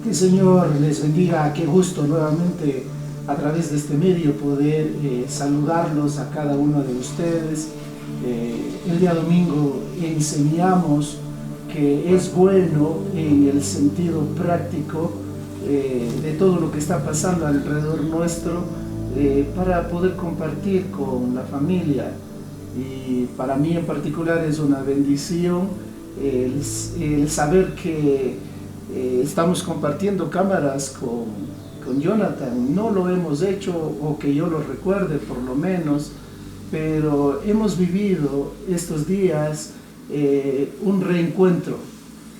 Que el Señor les bendiga. Qué gusto nuevamente a través de este medio poder saludarlos a cada uno de ustedes. El día domingo enseñamos que es bueno en el sentido práctico de todo lo que está pasando alrededor nuestro para poder compartir con la familia. Y para mí en particular es una bendición el saber que estamos compartiendo cámaras con Jonathan. No lo hemos hecho, o que yo lo recuerde por lo menos, pero hemos vivido estos días un reencuentro,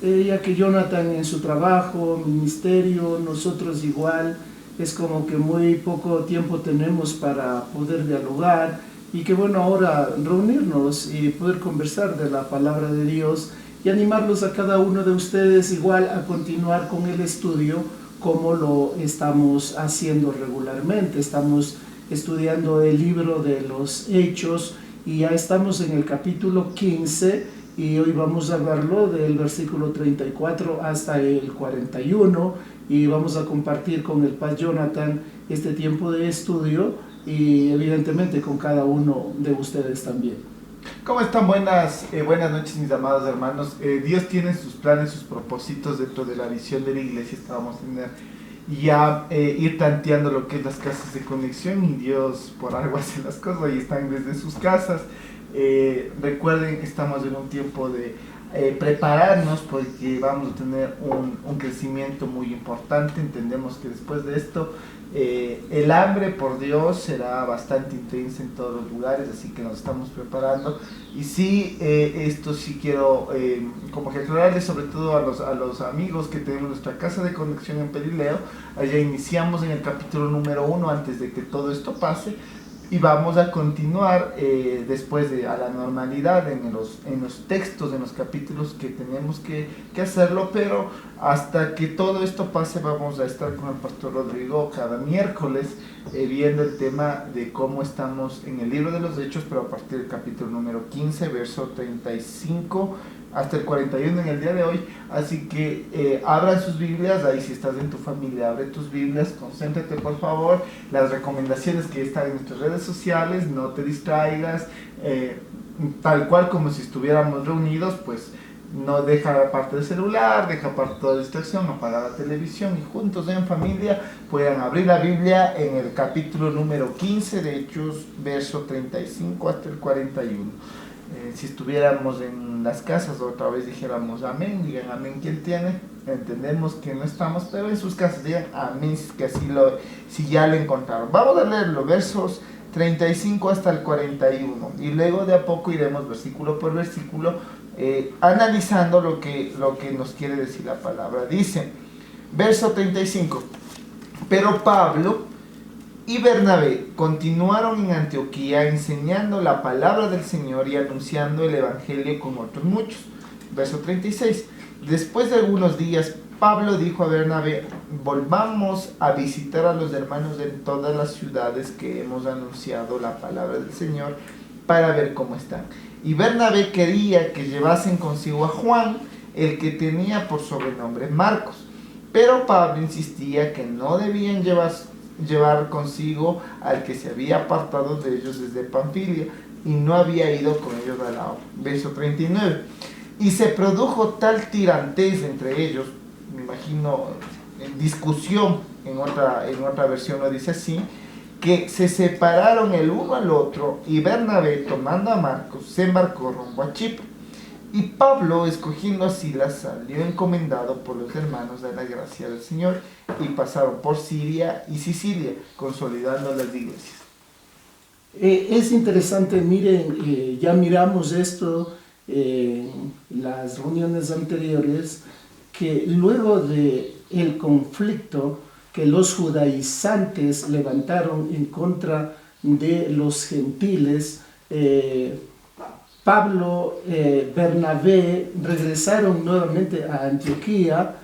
ya que Jonathan en su trabajo, ministerio, nosotros igual, es como que muy poco tiempo tenemos para poder dialogar, y que bueno ahora reunirnos y poder conversar de la palabra de Dios y animarlos a cada uno de ustedes igual a continuar con el estudio como lo estamos haciendo regularmente. Estamos estudiando el libro de los Hechos y ya estamos en el capítulo 15 y hoy vamos a verlo del versículo 34 hasta el 41 y vamos a compartir con el Paz Jonathan este tiempo de estudio y evidentemente con cada uno de ustedes también. ¿Cómo están? Buenas noches, mis amados hermanos. Dios tiene sus planes, sus propósitos dentro de la visión de la iglesia. Estábamos ya ir tanteando lo que es las casas de conexión, y Dios por algo hace las cosas y están desde sus casas. Recuerden que estamos en un tiempo de prepararnos porque vamos a tener un crecimiento muy importante. Entendemos que después de esto el hambre por Dios será bastante intensa en todos los lugares, así que nos estamos preparando. Y sí, esto sí quiero como que aclararles, sobre todo a los amigos que tenemos nuestra casa de conexión en Perileo. Allá iniciamos en el capítulo número 1 antes de que todo esto pase, y vamos a continuar después a la normalidad en los textos, en los capítulos que tenemos que hacerlo, pero hasta que todo esto pase vamos a estar con el pastor Rodrigo cada miércoles viendo el tema de cómo estamos en el libro de los Hechos, pero a partir del capítulo número 15, verso 35 hasta el 41 en el día de hoy. Así que abran sus Biblias, ahí si estás en tu familia, abre tus Biblias, concéntrate por favor, las recomendaciones que están en nuestras redes sociales, no te distraigas, tal cual como si estuviéramos reunidos, pues no deja aparte el celular, deja aparte toda distracción, apaga la televisión y juntos en familia puedan abrir la Biblia en el capítulo número 15 de Hechos, verso 35 hasta el 41. Si estuviéramos en las casas, otra vez dijéramos amén, digan amén quien tiene. Entendemos que no estamos, pero en sus casas digan amén, que si ya lo encontraron. Vamos a leerlo, versos 35 hasta el 41, y luego de a poco iremos versículo por versículo analizando lo que nos quiere decir la palabra. Dice, verso 35, pero Pablo y Bernabé continuaron en Antioquía enseñando la palabra del Señor y anunciando el evangelio con otros muchos. Verso 36. Después de algunos días, Pablo dijo a Bernabé: volvamos a visitar a los hermanos en todas las ciudades que hemos anunciado la palabra del Señor para ver cómo están. Y Bernabé quería que llevasen consigo a Juan, el que tenía por sobrenombre Marcos. Pero Pablo insistía que no debían llevar consigo al que se había apartado de ellos desde Panfilia y no había ido con ellos a la obra. Verso 39. Y se produjo tal tirantez entre ellos, me imagino en discusión, en otra versión lo dice así, que se separaron el uno al otro, y Bernabé, tomando a Marcos, se embarcó rumbo a Chipre. Y Pablo, escogiendo a Silas, salió encomendado por los hermanos de la gracia del Señor, y pasaron por Siria y Sicilia, consolidando las iglesias. Es interesante, miren, ya miramos esto en las reuniones anteriores, que luego del conflicto que los judaizantes levantaron en contra de los gentiles, Pablo, Bernabé regresaron nuevamente a Antioquía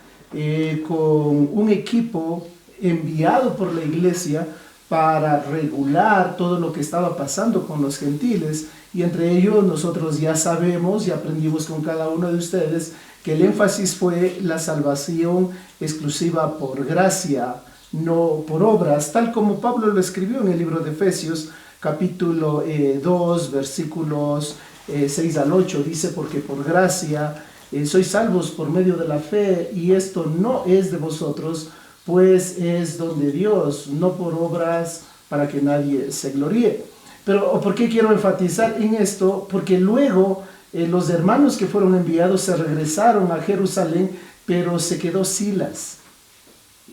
con un equipo enviado por la iglesia para regular todo lo que estaba pasando con los gentiles, y entre ellos nosotros ya sabemos y aprendimos con cada uno de ustedes que el énfasis fue la salvación exclusiva por gracia, no por obras, tal como Pablo lo escribió en el libro de Efesios, capítulo 2, versículos 6 al 8, dice: porque por gracia sois salvos por medio de la fe, y esto no es de vosotros, pues es don de Dios, no por obras para que nadie se gloríe. Pero ¿por qué quiero enfatizar en esto? Porque luego los hermanos que fueron enviados se regresaron a Jerusalén, pero se quedó Silas.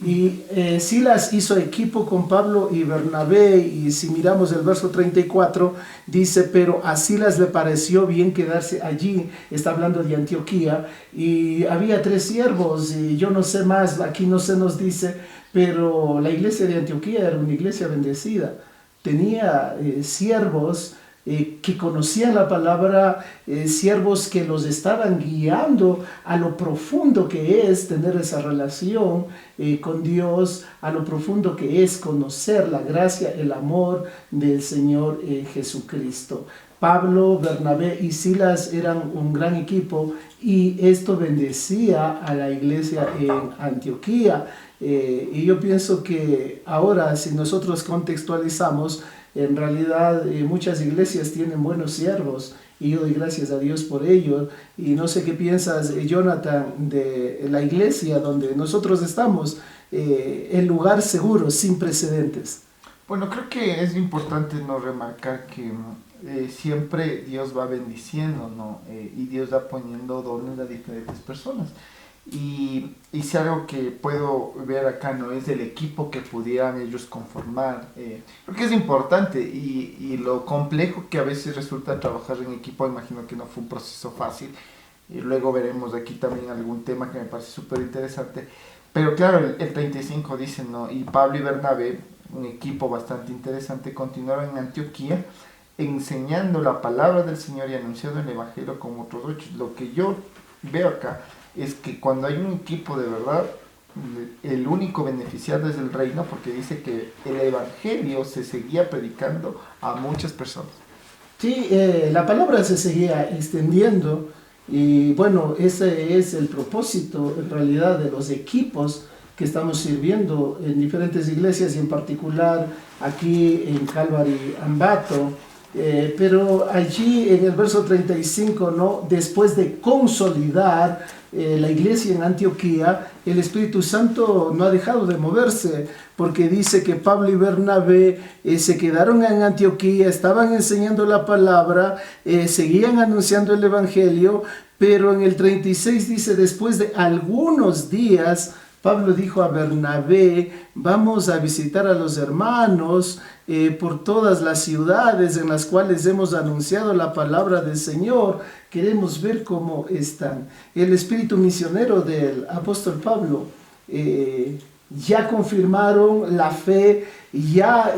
Y Silas hizo equipo con Pablo y Bernabé, y si miramos el verso 34, dice: pero a Silas le pareció bien quedarse allí. Está hablando de Antioquía, y había 3 siervos, y yo no sé más, aquí no se nos dice, pero la iglesia de Antioquía era una iglesia bendecida. Tenía siervos que conocían la palabra, siervos que los estaban guiando a lo profundo que es tener esa relación con Dios, a lo profundo que es conocer la gracia, el amor del Señor Jesucristo. Pablo, Bernabé y Silas eran un gran equipo, y esto bendecía a la iglesia en Antioquía. Y yo pienso que ahora, si nosotros contextualizamos, en realidad muchas iglesias tienen buenos siervos, y yo doy gracias a Dios por ello. Y no sé qué piensas, Jonathan, de la iglesia donde nosotros estamos, el lugar seguro, sin precedentes. Bueno, creo que es importante no remarcar que siempre Dios va bendiciendo, ¿no? Y Dios va poniendo dones a diferentes personas. Y si algo que puedo ver acá no es el equipo que pudieran ellos conformar, creo que es importante, y lo complejo que a veces resulta trabajar en equipo. Imagino que no fue un proceso fácil, y luego veremos aquí también algún tema que me parece súper interesante. Pero claro, el 35 dice, ¿no? Y Pablo y Bernabé, un equipo bastante interesante, continuaron en Antioquía enseñando la palabra del Señor y anunciando el Evangelio como otros hechos. Lo que yo veo acá es que cuando hay un equipo de verdad, el único beneficiado es el reino, porque dice que el Evangelio se seguía predicando a muchas personas. Sí, la palabra se seguía extendiendo, y bueno, ese es el propósito en realidad de los equipos que estamos sirviendo en diferentes iglesias, y en particular aquí en Calvary Ambato. Pero allí en el verso 35, ¿no? Después de consolidar la iglesia en Antioquía, el Espíritu Santo no ha dejado de moverse, porque dice que Pablo y Bernabé se quedaron en Antioquía, estaban enseñando la palabra, seguían anunciando el Evangelio, pero en el 36 dice: después de algunos días, Pablo dijo a Bernabé: vamos a visitar a los hermanos por todas las ciudades en las cuales hemos anunciado la palabra del Señor. Queremos ver cómo están. El espíritu misionero del apóstol Pablo ya confirmaron la fe, ya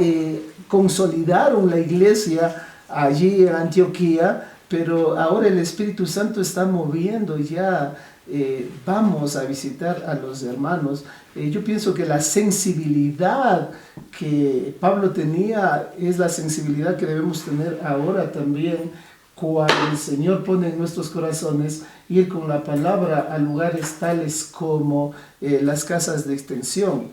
consolidaron la iglesia allí en Antioquía, pero ahora el Espíritu Santo está moviendo ya. Vamos a visitar a los hermanos. Yo pienso que la sensibilidad que Pablo tenía es la sensibilidad que debemos tener ahora también, cuando el Señor pone en nuestros corazones ir con la palabra a lugares tales como las casas de extensión.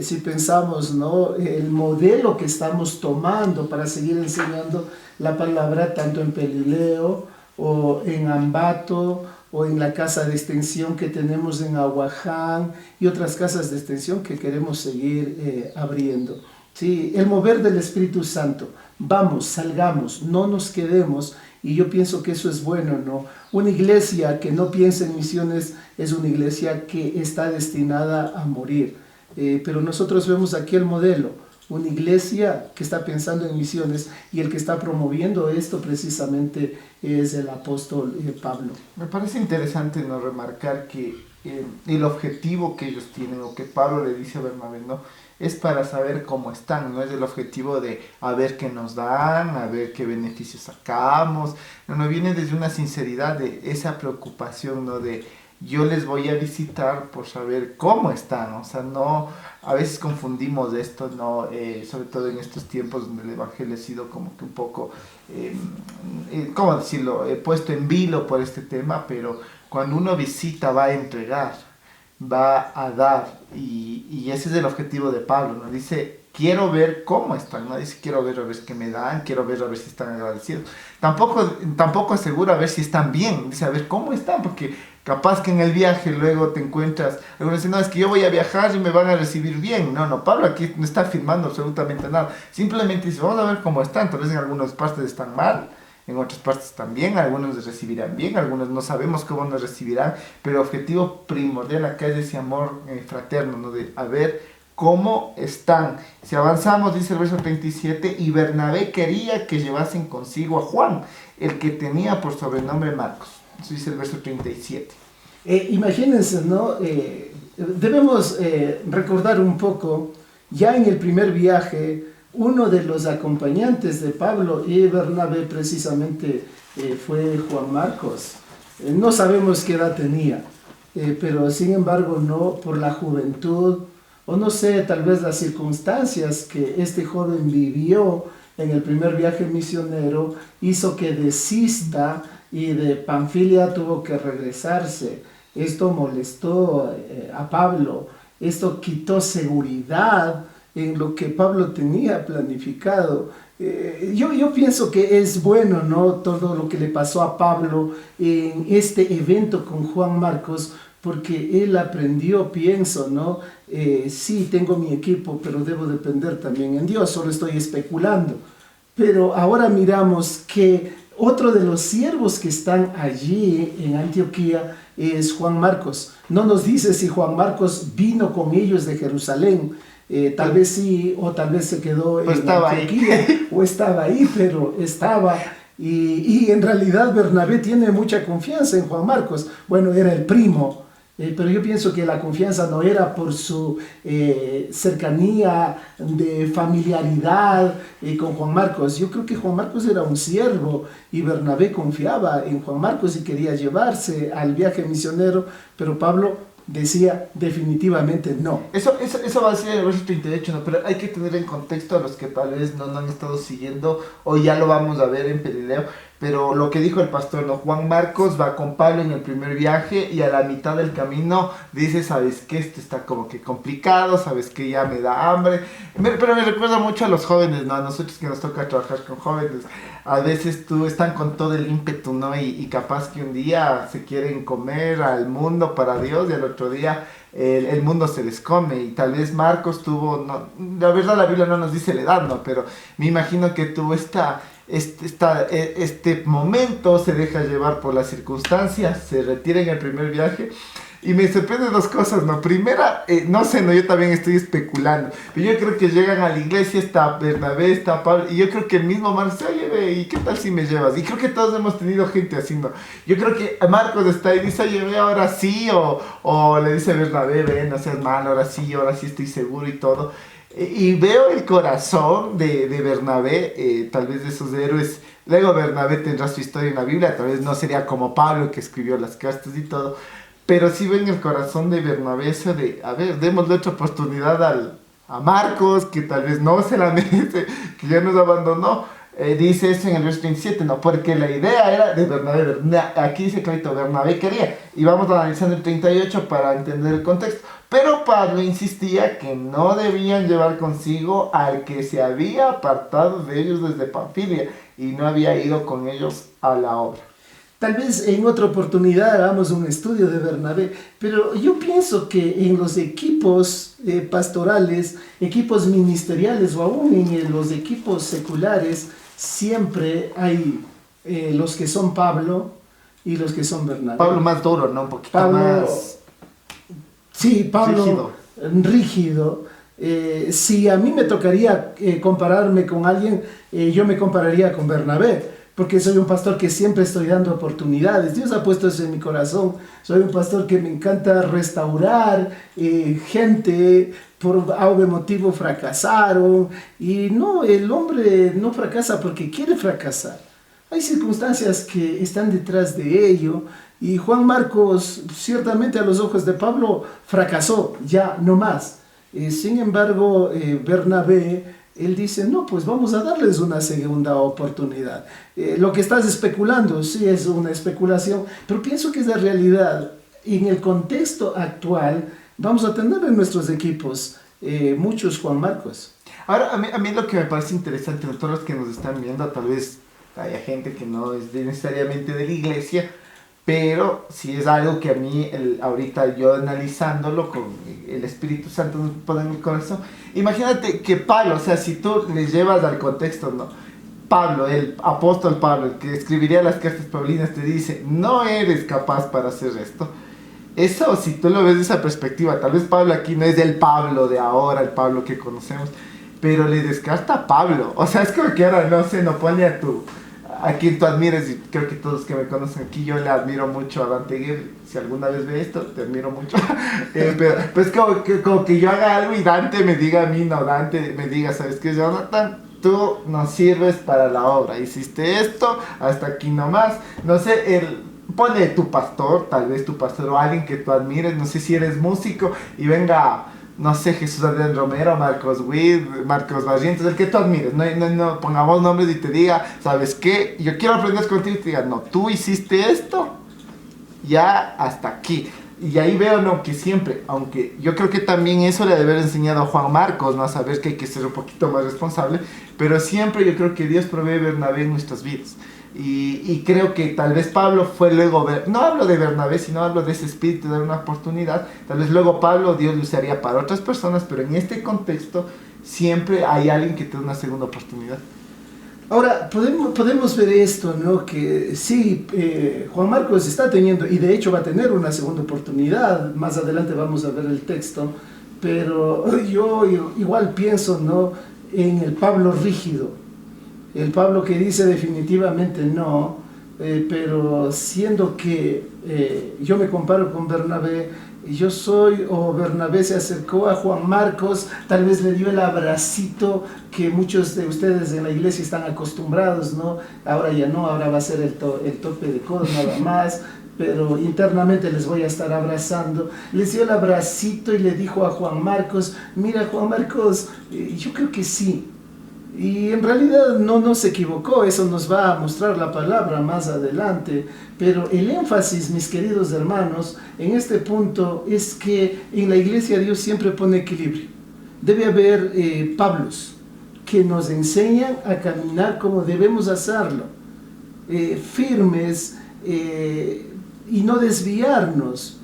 Si pensamos, ¿no?, el modelo que estamos tomando para seguir enseñando la palabra, tanto en Pelileo o en Ambato, o en la casa de extensión que tenemos en Aguaján, y otras casas de extensión que queremos seguir abriendo. Sí, el mover del Espíritu Santo. Vamos, salgamos, no nos quedemos, y yo pienso que eso es bueno, ¿no? Una iglesia que no piensa en misiones es una iglesia que está destinada a morir. Pero nosotros vemos aquí el modelo, una iglesia que está pensando en misiones, y el que está promoviendo esto precisamente es el apóstol Pablo. Me parece interesante no remarcar que el objetivo que ellos tienen, o que Pablo le dice a Bernabé, ¿no?, es para saber cómo están, no es el objetivo de a ver qué nos dan, a ver qué beneficios sacamos. No viene desde una sinceridad de esa preocupación, ¿no?, de yo les voy a visitar por saber cómo están. O sea, no, a veces confundimos esto, ¿no? Sobre todo en estos tiempos donde el Evangelio ha sido como que un poco, ¿cómo decirlo?, puesto en vilo por este tema, pero cuando uno visita va a entregar, va a dar, y ese es el objetivo de Pablo, ¿no? Dice, quiero ver cómo están, no dice quiero ver a ver qué me dan, quiero ver a ver si están agradecidos. Tampoco asegura a ver si están bien, dice a ver cómo están, porque capaz que en el viaje luego te encuentras, algunos dicen, no, es que yo voy a viajar y me van a recibir bien. No, Pablo aquí no está afirmando absolutamente nada, simplemente dice, vamos a ver cómo están, tal vez en algunas partes están mal, en otras partes están bien, algunos les recibirán bien, algunos no sabemos cómo nos recibirán, pero el objetivo primordial acá es ese amor fraterno, ¿no? De a ver cómo están. Si avanzamos, dice el verso 37, y Bernabé quería que llevasen consigo a Juan, el que tenía por sobrenombre Marcos. Eso dice el verso 37. Imagínense, ¿no? Debemos recordar un poco, ya en el primer viaje, uno de los acompañantes de Pablo y Bernabé precisamente fue Juan Marcos. No sabemos qué edad tenía, pero sin embargo, no por la juventud, o no sé, tal vez las circunstancias que este joven vivió en el primer viaje misionero, hizo que desista y de Panfilia tuvo que regresarse. Esto molestó a Pablo, esto quitó seguridad en lo que Pablo tenía planificado. Yo pienso que es bueno, ¿no?, todo lo que le pasó a Pablo en este evento con Juan Marcos, porque él aprendió, pienso, ¿no? Sí, tengo mi equipo, pero debo depender también en Dios, solo estoy especulando. Pero ahora miramos que otro de los siervos que están allí en Antioquía es Juan Marcos. No nos dice si Juan Marcos vino con ellos de Jerusalén, tal vez sí, o tal vez se quedó en Antioquía, o estaba ahí, pero estaba. Y en realidad Bernabé tiene mucha confianza en Juan Marcos. Bueno, era el primo. Pero yo pienso que la confianza no era por su cercanía de familiaridad con Juan Marcos. Yo creo que Juan Marcos era un siervo y Bernabé confiaba en Juan Marcos y quería llevarse al viaje misionero, pero Pablo decía definitivamente no. Eso va a ser el verso 38, ¿no? Pero hay que tener en contexto a los que tal vez no han estado siguiendo, o ya lo vamos a ver en Perileo, pero lo que dijo el pastor, ¿no? Juan Marcos va con Pablo en el primer viaje y a la mitad del camino dice, ¿sabes qué? Esto está como que complicado, ¿sabes qué? Ya me da hambre. Pero me recuerda mucho a los jóvenes, ¿no? A nosotros que nos toca trabajar con jóvenes. A veces están con todo el ímpetu, ¿no? Y capaz que un día se quieren comer al mundo para Dios y al otro día el mundo se les come. Y tal vez Marcos tuvo, no, la verdad la Biblia no nos dice la edad, ¿no? Pero me imagino que tuvo este momento, se deja llevar por las circunstancias, se retira en el primer viaje. Y me sorprende dos cosas, ¿no? Primera, no sé, no, yo también estoy especulando, pero yo creo que llegan a la iglesia, está Bernabé, está Pablo, y yo creo que el mismo Marcos, oye, ve, ¿y qué tal si me llevas? Y creo que todos hemos tenido gente así, ¿no? Yo creo que Marcos está ahí y dice, oye, ve, ahora sí, o le dice a Bernabé, ve, no seas malo, ahora sí estoy seguro y todo. Y veo el corazón de Bernabé, tal vez de esos héroes. Luego Bernabé tendrá su historia en la Biblia, tal vez no sería como Pablo que escribió las cartas y todo, pero sí ven el corazón de Bernabé eso de, a ver, démosle otra oportunidad a Marcos, que tal vez no se la merece, que ya nos abandonó. Dice eso en el verso 37, no, porque la idea era de Bernabé. Aquí dice clarito, Bernabé quería, y vamos analizando el 38 para entender el contexto. Pero Pablo insistía que no debían llevar consigo al que se había apartado de ellos desde Panfilia y no había ido con ellos a la obra. Tal vez en otra oportunidad hagamos un estudio de Bernabé, pero yo pienso que en los equipos pastorales, equipos ministeriales o aún en los equipos seculares, siempre hay los que son Pablo y los que son Bernabé. Pablo más duro, ¿no? Un poquito Pablo, más... Sí, Pablo rígido. Si a mí me tocaría compararme con alguien, yo me compararía con Bernabé, porque soy un pastor que siempre estoy dando oportunidades. Dios ha puesto eso en mi corazón. Soy un pastor que me encanta restaurar gente por algún motivo fracasaron. Y no, el hombre no fracasa porque quiere fracasar. Hay circunstancias que están detrás de ello Y Juan Marcos, ciertamente a los ojos de Pablo, fracasó, ya no más. Sin embargo, Bernabé, él dice, no, pues vamos a darles una segunda oportunidad. Lo que estás especulando, sí es una especulación, pero pienso que es la realidad. En el contexto actual, vamos a tener en nuestros equipos muchos Juan Marcos. Ahora, a mí lo que me parece interesante, de todos los que nos están viendo, tal vez haya gente que no es necesariamente de la iglesia, pero sí es algo que a mí, ahorita yo analizándolo con el Espíritu Santo nos pone en mi corazón. Imagínate que Pablo, o sea, si tú le llevas al contexto, ¿no? Pablo, el apóstol Pablo, el que escribiría las cartas paulinas, te dice, no eres capaz para hacer esto. Eso, si tú lo ves de esa perspectiva, tal vez Pablo aquí no es el Pablo de ahora, el Pablo que conocemos, pero le descarta a Pablo. O sea, es como que ahora, no sé, no pone a quien tú admires, y creo que todos que me conocen aquí, yo le admiro mucho a Dante Gebel. Si alguna vez ve esto, te admiro mucho. Pero pues como que yo haga algo y Dante me diga a mí, no, Dante me diga, ¿sabes qué, Jonathan? Tú no sirves para la obra, hiciste esto, hasta aquí nomás. No sé, pone tu pastor, tal vez tu pastor o alguien que tú admires, no sé si eres músico y venga, no sé, Jesús Adrián Romero, Marcos Witt, Marcos Barrientos, el que tú admires, no pongamos nombres y te diga, ¿sabes qué? Yo quiero aprender contigo y te diga, no, tú hiciste esto, ya hasta aquí. Y ahí veo, ¿no? Que siempre, aunque yo creo que también eso le debe haber enseñado a Juan Marcos, ¿no? A saber que hay que ser un poquito más responsable, pero siempre yo creo que Dios provee Bernabé en nuestras vidas. Y creo que tal vez Pablo fue luego, no hablo de Bernabé, sino hablo de ese espíritu, de dar una oportunidad. Tal vez luego Pablo, Dios lo usaría para otras personas, pero en este contexto siempre hay alguien que te da una segunda oportunidad. Ahora, podemos ver esto, ¿no? Que sí, Juan Marcos está teniendo, y de hecho va a tener una segunda oportunidad, más adelante vamos a ver el texto, pero yo igual pienso, ¿no? En el Pablo rígido, el Pablo que dice definitivamente no, pero siendo que yo me comparo con Bernabé, o Bernabé se acercó a Juan Marcos, tal vez le dio el abracito que muchos de ustedes en la iglesia están acostumbrados, ¿no? Ahora ya no, ahora va a ser el tope de codo nada más, pero internamente les voy a estar abrazando. Les dio el abracito y le dijo a Juan Marcos, mira Juan Marcos, yo creo que sí. Y en realidad no se equivocó, eso nos va a mostrar la palabra más adelante, pero el énfasis, mis queridos hermanos, en este punto es que en la iglesia Dios siempre pone equilibrio. Debe haber Pablos que nos enseñan a caminar como debemos hacerlo, firmes y no desviarnos,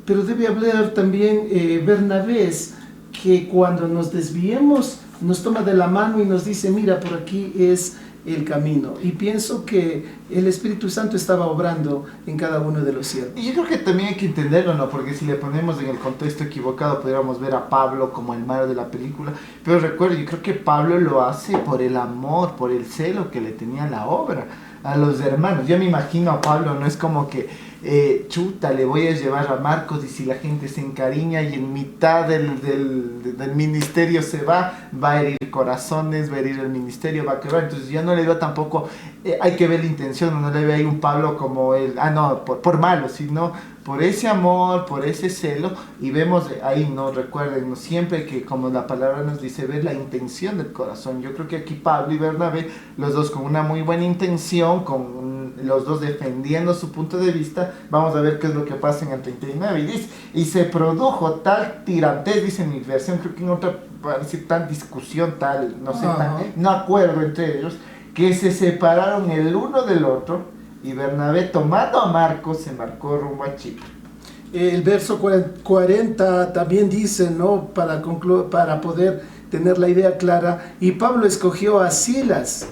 pero debe haber también Bernabés que cuando nos desviemos nos toma de la mano y nos dice, mira, por aquí es el camino. Y pienso que el Espíritu Santo estaba obrando en cada uno de los siervos. Y yo creo que también hay que entenderlo, ¿no? Porque si le ponemos en el contexto equivocado, podríamos ver a Pablo como el malo de la película. Pero recuerdo, yo creo que Pablo lo hace por el amor, por el celo que le tenía a la obra, a los hermanos. Yo me imagino a Pablo, no es como que chuta, le voy a llevar a Marcos y si la gente se encariña y en mitad del ministerio se va a herir corazones, va a herir el ministerio, va a quebrar. Entonces yo no le veo tampoco, hay que ver la intención, no le veo ahí un Pablo como él, por malo, sino por ese amor, por ese celo. Y vemos ahí, no recuerden, siempre que como la palabra nos dice, ver la intención del corazón. Yo creo que aquí Pablo y Bernabé, los dos con una muy buena intención, con los dos defendiendo su punto de vista. Vamos a ver qué es lo que pasa en el 39 y dice, y se produjo tal tirantez, dice en mi versión, creo que en otra parece tal discusión, tal, no sé, no acuerdo entre ellos, que se separaron el uno del otro. Y Bernabé, tomando a Marcos, se embarcó rumbo a Chipre. El verso 40 también dice, ¿no? Para poder tener la idea clara, y Pablo escogió a Silas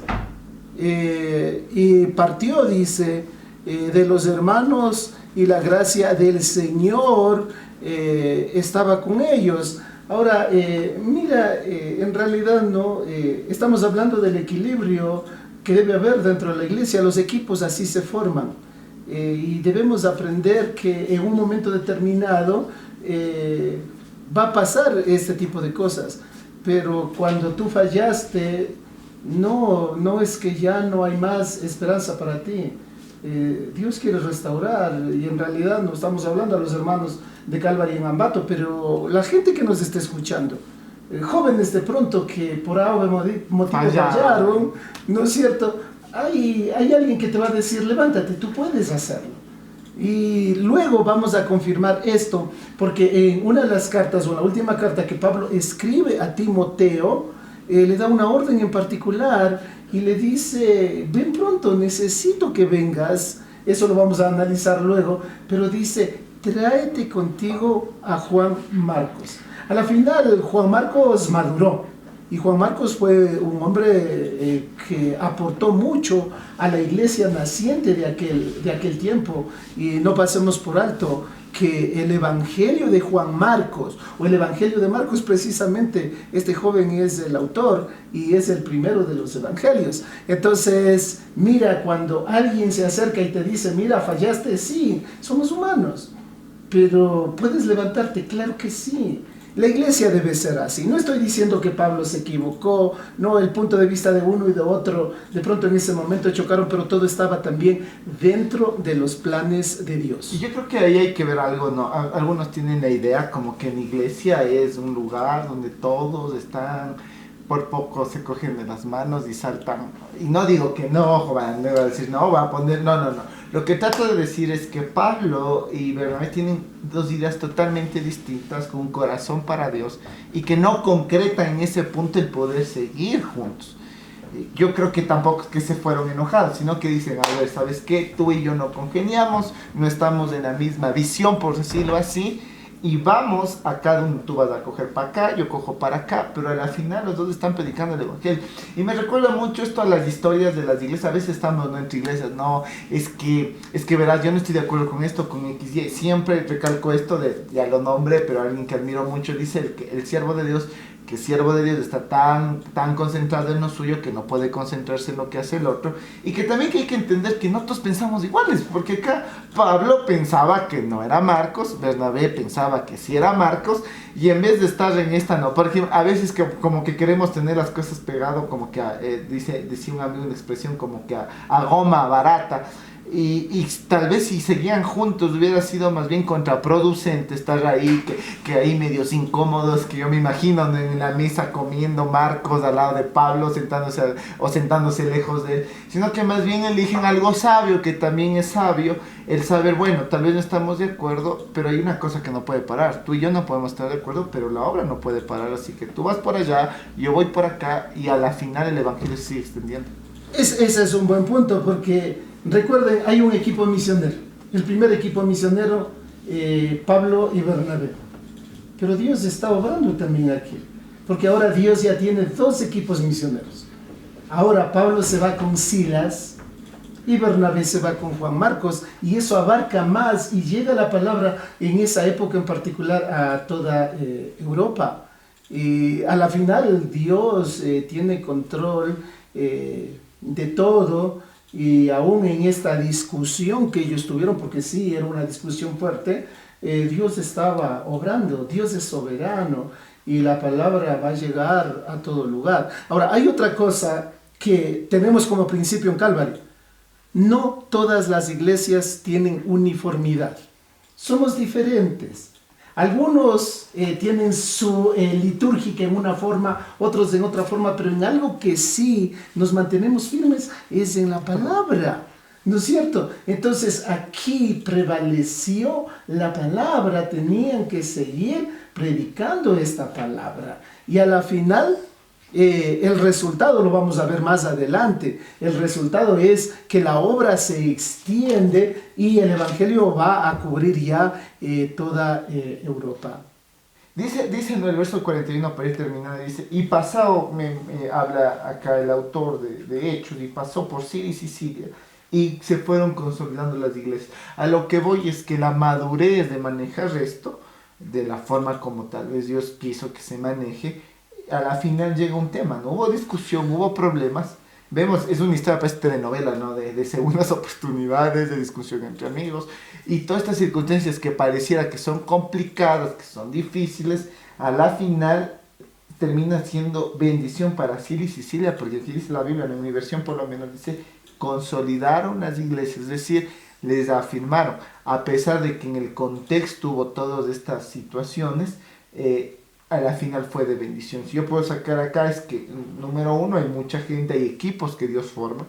y partió, dice, de los hermanos, y la gracia del Señor estaba con ellos. Ahora, mira, en realidad no estamos hablando del equilibrio que debe haber dentro de la iglesia. Los equipos así se forman, y debemos aprender que en un momento determinado va a pasar este tipo de cosas, pero cuando tú fallaste, no es que ya no hay más esperanza para ti. Dios quiere restaurar, y en realidad no estamos hablando a los hermanos de Calvary en Ambato, pero la gente que nos está escuchando, jóvenes de pronto que por algún motivo fallaron, ¿no es cierto? Hay alguien que te va a decir, levántate, tú puedes hacerlo. Y luego vamos a confirmar esto, porque en una de las cartas, o en la última carta que Pablo escribe a Timoteo, le da una orden en particular y le dice, ven pronto, necesito que vengas. Eso lo vamos a analizar luego, pero dice, tráete contigo a Juan Marcos. A la final, Juan Marcos maduró, y Juan Marcos fue un hombre que aportó mucho a la iglesia naciente de aquel tiempo. Y no pasemos por alto que el Evangelio de Juan Marcos, o el Evangelio de Marcos, precisamente, este joven es el autor y es el primero de los evangelios. Entonces, mira, cuando alguien se acerca y te dice, mira, fallaste, sí, somos humanos, pero ¿puedes levantarte? Claro que sí. La iglesia debe ser así. No estoy diciendo que Pablo se equivocó, no, el punto de vista de uno y de otro, de pronto en ese momento chocaron, pero todo estaba también dentro de los planes de Dios. Y yo creo que ahí hay que ver algo, ¿no? Algunos tienen la idea como que la iglesia es un lugar donde todos están, por poco se cogen de las manos y saltan. Y no digo que no, joven, no va a decir, no, va a poner, no. Lo que trato de decir es que Pablo y Bernabé tienen dos ideas totalmente distintas, con un corazón para Dios, y que no concretan en ese punto el poder seguir juntos. Yo creo que tampoco es que se fueron enojados, sino que dicen, a ver, ¿sabes qué? Tú y yo no congeniamos, no estamos en la misma visión, por decirlo así, y vamos a cada uno, tú vas a coger para acá, yo cojo para acá, pero a la final los dos están predicando el evangelio. Y me recuerda mucho esto a las historias de las iglesias. A veces estamos, ¿no?, entre iglesias, no, es que verás, yo no estoy de acuerdo con esto, con X, Y. Siempre recalco esto, ya lo nombré, pero alguien que admiro mucho dice el siervo de Dios, que el siervo de Dios está tan concentrado en lo suyo que no puede concentrarse en lo que hace el otro, y que también que hay que entender que no todos pensamos iguales, porque acá Pablo pensaba que no era Marcos, Bernabé pensaba que sí era Marcos, y en vez de estar en esta, no, por ejemplo, a veces que como que queremos tener las cosas pegado, como que decía un amigo una expresión como que a goma barata. Y tal vez si seguían juntos hubiera sido más bien contraproducente estar ahí, que ahí medios incómodos, que yo me imagino en la mesa comiendo Marcos al lado de Pablo, sentándose lejos de él, sino que más bien eligen algo sabio, que también es sabio, el saber, bueno, tal vez no estamos de acuerdo, pero hay una cosa que no puede parar, tú y yo no podemos estar de acuerdo, pero la obra no puede parar, así que tú vas por allá, yo voy por acá, y a la final el evangelio se sigue extendiendo. Ese es un buen punto, porque recuerden, hay un equipo misionero. El primer equipo misionero, Pablo y Bernabé. Pero Dios está obrando también aquí, porque ahora Dios ya tiene 2 equipos misioneros. Ahora Pablo se va con Silas y Bernabé se va con Juan Marcos, y eso abarca más y llega la palabra en esa época en particular a toda Europa. Y a la final Dios tiene control de todo, y aún en esta discusión que ellos tuvieron, porque sí, era una discusión fuerte, Dios estaba obrando, Dios es soberano, y la palabra va a llegar a todo lugar. Ahora, hay otra cosa que tenemos como principio en Calvary: no todas las iglesias tienen uniformidad, somos diferentes. Algunos tienen su litúrgica en una forma, otros en otra forma, pero en algo que sí nos mantenemos firmes es en la palabra, ¿no es cierto? Entonces aquí prevaleció la palabra, tenían que seguir predicando esta palabra, y a la final el resultado lo vamos a ver más adelante. El resultado es que la obra se extiende y el evangelio va a cubrir ya toda Europa. Dice en el verso 41, para ir terminando, dice, y pasado, habla acá el autor de Hechos, y pasó por Siria y Sicilia, y se fueron consolidando las iglesias. A lo que voy es que la madurez de manejar esto, de la forma como tal vez Dios quiso que se maneje, a la final llega un tema, ¿no? Hubo discusión, hubo problemas. Vemos, es una historia, pues, telenovela, ¿no? De segundas oportunidades, de discusión entre amigos, y todas estas circunstancias que pareciera que son complicadas, que son difíciles, a la final termina siendo bendición para Siria y Sicilia, porque aquí dice la Biblia, en mi versión por lo menos dice, consolidaron las iglesias, es decir, les afirmaron, a pesar de que en el contexto hubo todas estas situaciones, a la final fue de bendición. Si yo puedo sacar acá es que, número uno, hay mucha gente, hay equipos que Dios forma.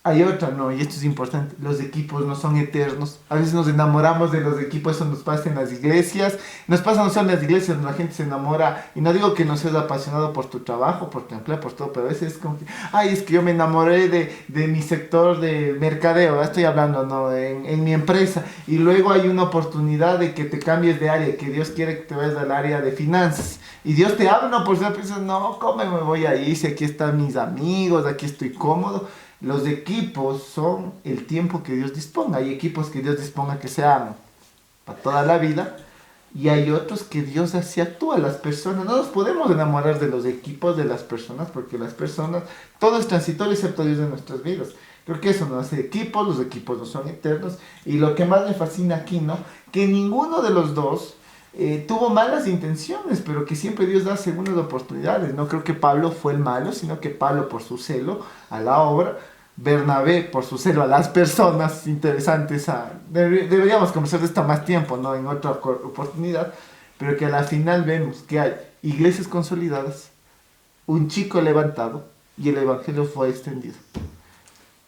Hay otra, no, y esto es importante, los equipos no son eternos. A veces nos enamoramos de los equipos, eso nos pasa en las iglesias. Nos pasa no solo en las iglesias, la gente se enamora, y no digo que no seas apasionado por tu trabajo, por tu empleo, por todo, pero a veces es como que, ay, es que yo me enamoré de mi sector de mercadeo, estoy hablando, ¿no? En mi empresa, y luego hay una oportunidad de que te cambies de área, que Dios quiere que te vayas al área de finanzas, y Dios te habla, no, por eso piensas, no, ¿cómo me voy a ir? Si aquí están mis amigos, aquí estoy cómodo. Los equipos son el tiempo que Dios disponga. Hay equipos que Dios disponga que sean para toda la vida y hay otros que Dios así actúa. Las personas, no nos podemos enamorar de los equipos, de las personas, porque las personas, todo es transitorio excepto Dios en nuestras vidas. Creo que eso nos hace equipos, los equipos no son eternos. Y lo que más me fascina aquí, ¿no? Que ninguno de los dos tuvo malas intenciones, pero que siempre Dios da segundas oportunidades. No creo que Pablo fue el malo, sino que Pablo por su celo a la obra, Bernabé por su celo a las personas interesantes. Deberíamos conversar de esto más tiempo, ¿no? En otra oportunidad, pero que a la final vemos que hay iglesias consolidadas, un chico levantado y el evangelio fue extendido.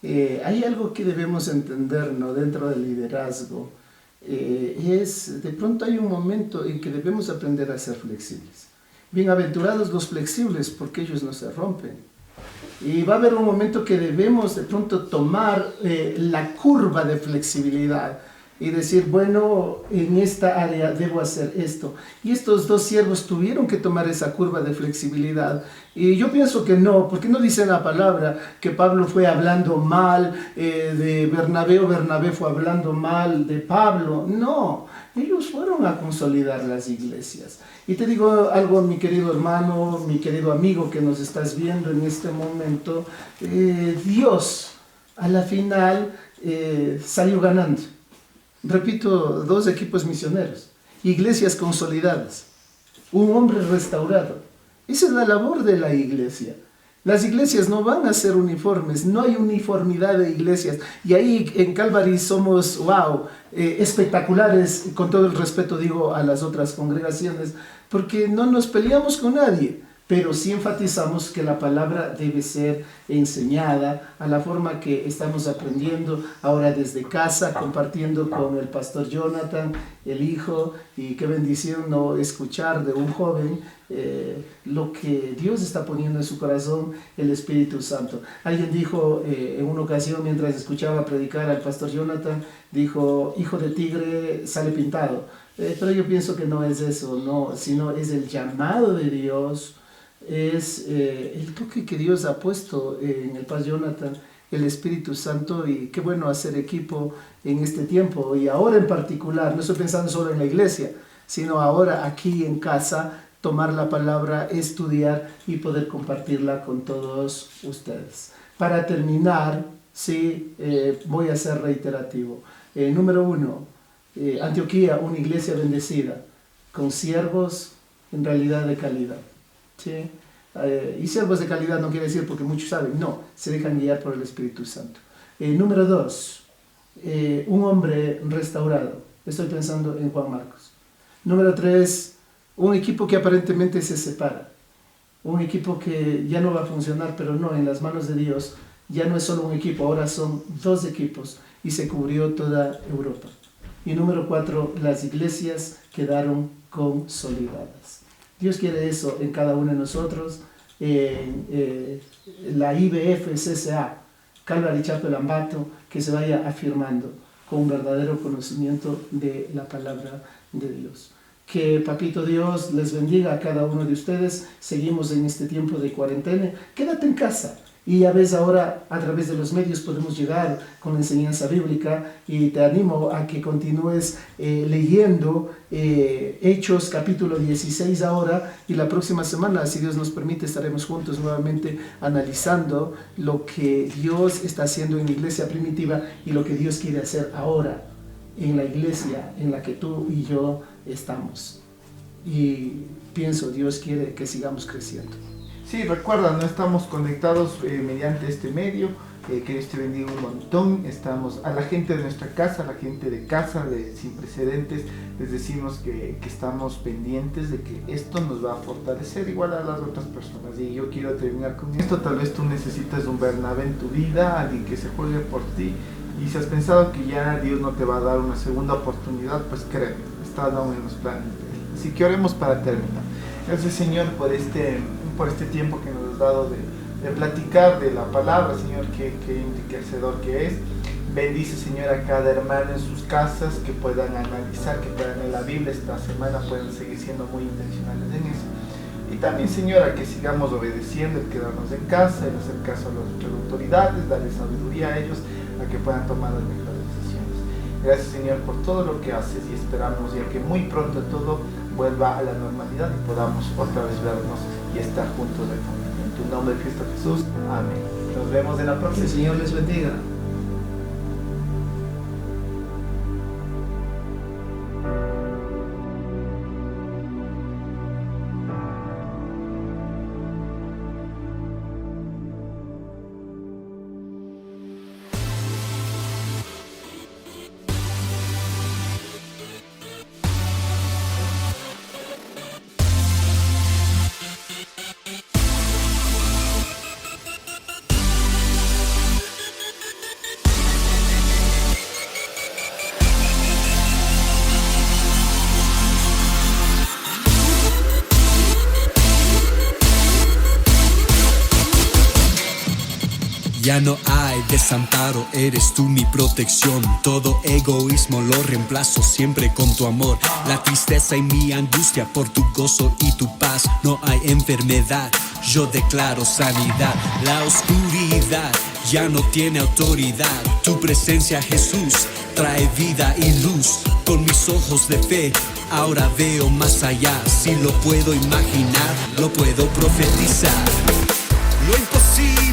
Hay algo que debemos entender, ¿no? Dentro del liderazgo. De pronto hay un momento en que debemos aprender a ser flexibles. Bienaventurados los flexibles, porque ellos no se rompen. Y va a haber un momento que debemos de pronto tomar la curva de flexibilidad y decir, bueno, en esta área debo hacer esto. Y estos dos siervos tuvieron que tomar esa curva de flexibilidad. Y yo pienso que no, porque no dice la palabra que Pablo fue hablando mal de Bernabé o Bernabé fue hablando mal de Pablo. No, ellos fueron a consolidar las iglesias. Y te digo algo, mi querido hermano, mi querido amigo que nos estás viendo en este momento, Dios a la final salió ganando. Repito, 2 equipos misioneros, iglesias consolidadas, un hombre restaurado. Esa es la labor de la iglesia. Las iglesias no van a ser uniformes, no hay uniformidad de iglesias. Y ahí en Calvary somos, wow, espectaculares, con todo el respeto digo a las otras congregaciones, porque no nos peleamos con nadie. Pero sí enfatizamos que la palabra debe ser enseñada a la forma que estamos aprendiendo ahora desde casa, compartiendo con el pastor Jonathan, el hijo, y qué bendición no escuchar de un joven lo que Dios está poniendo en su corazón, el Espíritu Santo. Alguien dijo en una ocasión mientras escuchaba predicar al pastor Jonathan, dijo, hijo de tigre sale pintado. Pero yo pienso que no es eso, no, sino es el llamado de Dios. Es el toque que Dios ha puesto en el Paz Jonathan, el Espíritu Santo, y qué bueno hacer equipo en este tiempo y ahora en particular, no estoy pensando solo en la iglesia, sino ahora aquí en casa, tomar la palabra, estudiar y poder compartirla con todos ustedes. Para terminar, sí, voy a ser reiterativo. Número 1, Antioquía, una iglesia bendecida, con siervos en realidad de calidad. ¿Sí? Y siervos de calidad no quiere decir porque muchos saben, no, se dejan guiar por el Espíritu Santo. Número 2, un hombre restaurado, estoy pensando en Juan Marcos. Número 3, un equipo que aparentemente se separa, un equipo que ya no va a funcionar, pero no, en las manos de Dios ya no es solo un equipo, ahora son 2 equipos y se cubrió toda Europa. Y número 4, las iglesias quedaron consolidadas. Dios quiere eso en cada uno de nosotros. La IBF CCA, Calvary Chapel Ambato, que se vaya afirmando con un verdadero conocimiento de la palabra de Dios. Que Papito Dios les bendiga a cada uno de ustedes. Seguimos en este tiempo de cuarentena. Quédate en casa. Y ya ves, ahora a través de los medios podemos llegar con la enseñanza bíblica y te animo a que continúes leyendo Hechos capítulo 16 ahora, y la próxima semana, si Dios nos permite, estaremos juntos nuevamente analizando lo que Dios está haciendo en la iglesia primitiva y lo que Dios quiere hacer ahora en la iglesia en la que tú y yo estamos. Y pienso, Dios quiere que sigamos creciendo. Sí, recuerda, no estamos conectados mediante este medio, Que Dios te bendiga un montón. Estamos a la gente de nuestra casa, a la gente de casa de Sin Precedentes, les decimos que estamos pendientes de que esto nos va a fortalecer igual a las otras personas. Y yo quiero terminar con esto. Tal vez tú necesitas un Bernabé en tu vida, alguien que se juegue por ti. Y si has pensado que ya Dios no te va a dar una segunda oportunidad, pues créeme, está aún en los planes de Él. Así que oremos para terminar. Gracias, Señor, por este tiempo que nos has dado de platicar de la palabra, Señor, qué enriquecedor que es. Bendice, Señor, a cada hermano en sus casas, que puedan analizar, que puedan leer la Biblia esta semana, puedan seguir siendo muy intencionales en eso. Y también, Señor, a que sigamos obedeciendo, el quedarnos en casa, el hacer caso a las autoridades, darle sabiduría a ellos, a que puedan tomar las mejores decisiones. Gracias, Señor, por todo lo que haces, y esperamos ya que muy pronto todo vuelva a la normalidad y podamos otra vez vernos y estar juntos de familia. En tu nombre, Cristo Jesús. Amén. Nos vemos en la próxima. Que el Señor les bendiga. Ya no hay desamparo, eres tú mi protección. Todo egoísmo lo reemplazo siempre con tu amor. La tristeza y mi angustia por tu gozo y tu paz. No hay enfermedad, yo declaro sanidad. La oscuridad ya no tiene autoridad. Tu presencia, Jesús, trae vida y luz. Con mis ojos de fe ahora veo más allá. Si lo puedo imaginar, lo puedo profetizar. Lo imposible